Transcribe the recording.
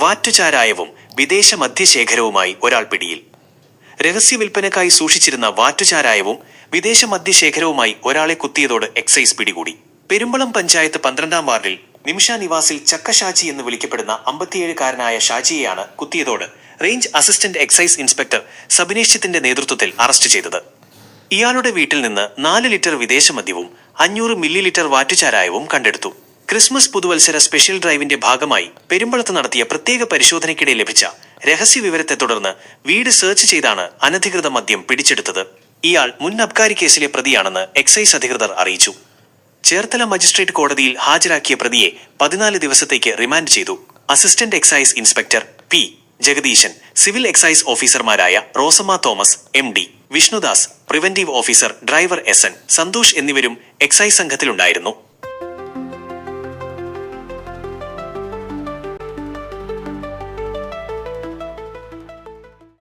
വാറ്റുചാരായവും വിദേശ മദ്യശേഖരവുമായി ഒരാൾ പിടിയിൽ. രഹസ്യ വിൽപ്പനക്കായി സൂക്ഷിച്ചിരുന്ന വാറ്റുചാരായവും വിദേശ മദ്യശേഖരവുമായി ഒരാളെ കുത്തിയതോടെ എക്സൈസ് പിടികൂടി. പെരുമ്പളം പഞ്ചായത്ത് 12-ാം വാർഡിൽ നിമിഷ നിവാസിൽ ചക്ക ഷാജി എന്ന് വിളിക്കപ്പെടുന്ന 57-കാരനായ ഷാജിയെയാണ് Kuthiyathode range assistant excise inspector സബിനേഷിത്തിന്റെ നേതൃത്വത്തിൽ അറസ്റ്റ് ചെയ്തത്. ഇയാളുടെ വീട്ടിൽ നിന്ന് 4 ലിറ്റർ വിദേശ മദ്യവും 500 മില്ലി ലിറ്റർ വാറ്റുചാരായവും കണ്ടെടുത്തു. ക്രിസ്മസ് പുതുവത്സര സ്പെഷ്യൽ ഡ്രൈവിന്റെ ഭാഗമായി പെരുമ്പളത്ത് നടത്തിയ പ്രത്യേക പരിശോധനയ്ക്കിടെ ലഭിച്ച രഹസ്യ വിവരത്തെ തുടർന്ന് വീട് സെർച്ച് ചെയ്താണ് അനധികൃത മദ്യം പിടിച്ചെടുത്തത്. ഇയാൾ മുൻ അബ്കാരി കേസിലെ പ്രതിയാണെന്ന് എക്സൈസ് അധികൃതർ അറിയിച്ചു. ചേർത്തല മജിസ്ട്രേറ്റ് കോടതിയിൽ ഹാജരാക്കിയ പ്രതിയെ 14 ദിവസത്തേക്ക് റിമാൻഡ് ചെയ്തു. Assistant excise inspector P Jagadeesan, civil excise ഓഫീസർമാരായ Rosamma Thomas, MD, Vishnudas, preventive officer driver SN Santhosh എന്നിവരും എക്സൈസ് സംഘത്തിലുണ്ടായിരുന്നു.